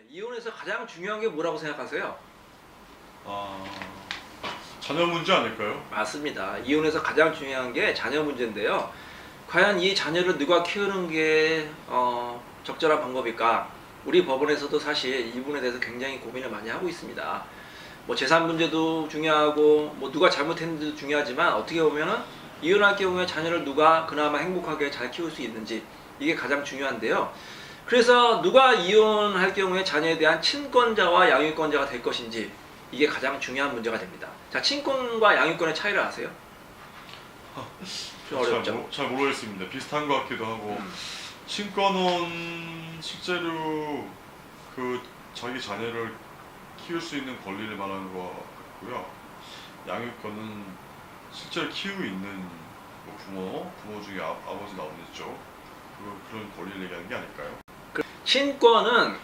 이혼에서 가장 중요한 게 뭐라고 생각하세요? 아, 자녀 문제 아닐까요? 맞습니다. 이혼에서 가장 중요한 게 자녀 문제인데요. 과연 이 자녀를 누가 키우는 게 적절한 방법일까? 우리 법원에서도 사실 이 부분에 대해서 굉장히 고민을 많이 하고 있습니다. 뭐 재산 문제도 중요하고 뭐 누가 잘못했는지도 중요하지만 어떻게 보면은 이혼할 경우에 자녀를 누가 그나마 행복하게 잘 키울 수 있는지 이게 가장 중요한데요. 그래서 누가 이혼할 경우에 자녀에 대한 친권자와 양육권자가 될 것인지 이게 가장 중요한 문제가 됩니다. 자, 친권과 양육권의 차이를 아세요? 좀 어렵죠? 잘 모르겠습니다. 비슷한 것 같기도 하고 친권은 실제로 그 자기 자녀를 키울 수 있는 권리를 말하는 것 같고요. 양육권은 실제로 키우고 있는 뭐 부모 중에 아버지 나오겠죠. 그런 권리를 얘기하는 게 아닐까요? 친권은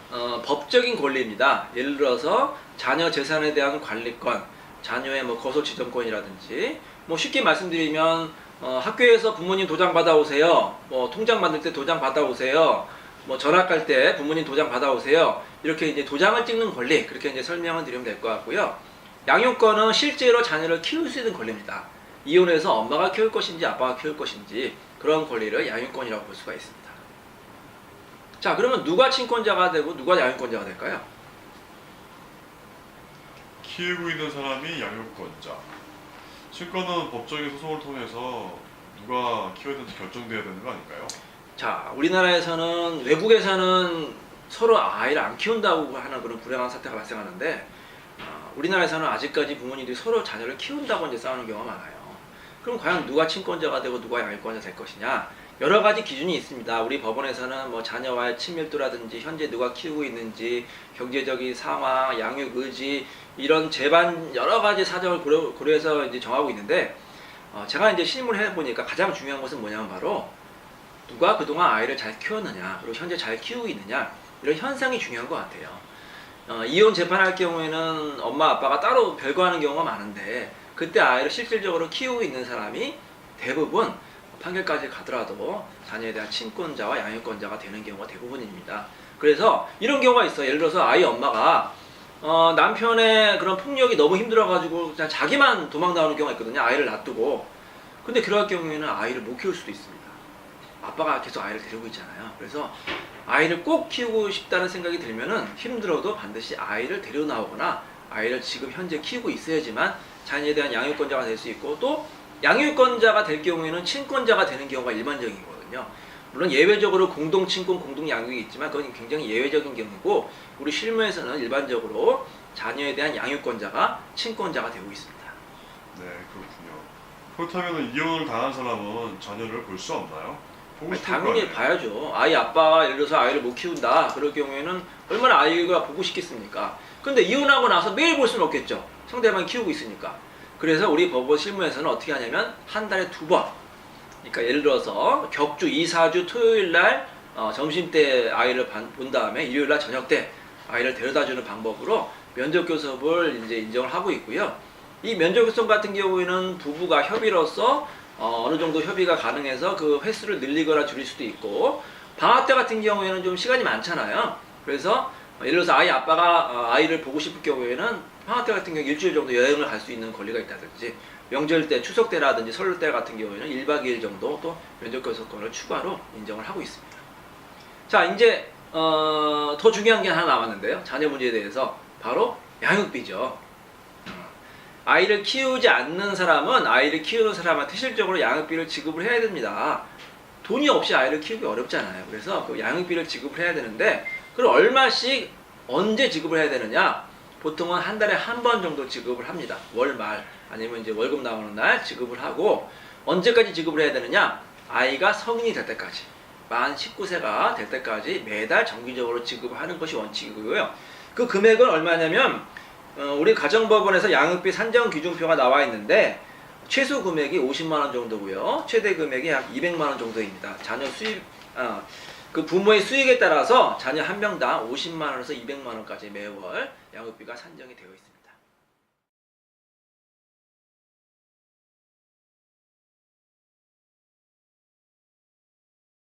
법적인 권리입니다. 예를 들어서 자녀 재산에 대한 관리권, 자녀의 뭐 거소 지정권이라든지, 뭐 쉽게 말씀드리면 학교에서 부모님 도장 받아오세요. 뭐 통장 만들 때 도장 받아오세요. 뭐 전학 갈 때 부모님 도장 받아오세요. 이렇게 이제 도장을 찍는 권리, 그렇게 이제 설명을 드리면 될 것 같고요. 양육권은 실제로 자녀를 키울 수 있는 권리입니다. 이혼해서 엄마가 키울 것인지 아빠가 키울 것인지 그런 권리를 양육권이라고 볼 수가 있습니다. 자, 그러면 누가 친권자가 되고 누가 양육권자가 될까요? 키우고 있는 사람이 양육권자. 친권은 법적인 소송을 통해서 누가 키워야 되는지 결정돼야 되는 거 아닐까요? 자, 우리나라에서는 외국에서는 서로 아이를 안 키운다고 하는 그런 불행한 사태가 발생하는데 우리나라에서는 아직까지 부모님들이 서로 자녀를 키운다고 이제 싸우는 경우가 많아요. 그럼 과연 누가 친권자가 되고 누가 양육권자가 될 것이냐? 여러 가지 기준이 있습니다. 우리 법원에서는 뭐 자녀와의 친밀도라든지 현재 누가 키우고 있는지 경제적인 상황, 양육 의지 이런 재반 여러 가지 사정을 고려해서 이제 정하고 있는데 제가 이제 실무를 해보니까 가장 중요한 것은 뭐냐면 바로 누가 그동안 아이를 잘 키웠느냐 그리고 현재 잘 키우고 있느냐 이런 현상이 중요한 것 같아요. 이혼 재판할 경우에는 엄마 아빠가 따로 별거하는 경우가 많은데 그때 아이를 실질적으로 키우고 있는 사람이 대부분 판결까지 가더라도 자녀에 대한 친권자와 양육권자가 되는 경우가 대부분입니다. 그래서 이런 경우가 있어요. 예를 들어서 아이 엄마가 남편의 그런 폭력이 너무 힘들어가지고 그냥 자기만 도망 나오는 경우가 있거든요. 아이를 놔두고. 근데 그럴 경우에는 아이를 못 키울 수도 있습니다. 아빠가 계속 아이를 데리고 있잖아요. 그래서 아이를 꼭 키우고 싶다는 생각이 들면은 힘들어도 반드시 아이를 데려 나오거나 아이를 지금 현재 키우고 있어야지만 자녀에 대한 양육권자가 될 수 있고 또 양육권자가 될 경우에는 친권자가 되는 경우가 일반적이거든요. 물론 예외적으로 공동 친권, 공동 양육이 있지만 그건 굉장히 예외적인 경우고 우리 실무에서는 일반적으로 자녀에 대한 양육권자가 친권자가 되고 있습니다. 네, 그렇군요. 그렇다면 이혼을 당한 사람은 자녀를 볼 수 없나요? 보고 싶을 거 당연히 아니에요? 봐야죠. 아이 아빠가 예를 들어서 아이를 못 키운다. 그럴 경우에는 얼마나 아이가 보고 싶겠습니까? 근데 이혼하고 나서 매일 볼 수는 없겠죠. 상대방이 키우고 있으니까. 그래서 우리 법원 실무에서는 어떻게 하냐면 한 달에 2번. 그러니까 예를 들어서 격주 2, 4주 토요일 날 점심 때 아이를 본 다음에 일요일 날 저녁 때 아이를 데려다 주는 방법으로 면접 교섭을 이제 인정을 하고 있고요. 이 면접 교섭 같은 경우에는 부부가 협의로서 어느 정도 협의가 가능해서 그 횟수를 늘리거나 줄일 수도 있고 방학 때 같은 경우에는 좀 시간이 많잖아요. 그래서 예를 들어서 아이 아빠가 아이를 보고 싶을 경우에는 방학 때 같은 경우 일주일 정도 여행을 갈 수 있는 권리가 있다든지 명절 때, 추석 때라든지 설날 때 같은 경우에는 1박 2일 정도 또 면접 교섭권을 추가로 인정을 하고 있습니다. 자, 이제 더 중요한 게 하나 남았는데요. 자녀 문제에 대해서 바로 양육비죠. 아이를 키우지 않는 사람은 아이를 키우는 사람한테 실질적으로 양육비를 지급을 해야 됩니다. 돈이 없이 아이를 키우기 어렵잖아요. 그래서 그 양육비를 지급을 해야 되는데 그럼 얼마씩 언제 지급을 해야 되느냐? 보통은 한 달에 한 번 정도 지급을 합니다. 월말 아니면 이제 월급 나오는 날 지급을 하고 언제까지 지급을 해야 되느냐? 아이가 성인이 될 때까지 만 19세가 될 때까지 매달 정기적으로 지급을 하는 것이 원칙이고요. 그 금액은 얼마냐면 우리 가정법원에서 양육비 산정 기준표가 나와 있는데 최소 금액이 50만 원 정도고요. 최대 금액이 약 200만 원 정도입니다. 자녀 수입 그 부모의 수익에 따라서 자녀 한 명당 50만 원에서 200만 원까지 매월 양육비가 산정이 되어 있습니다.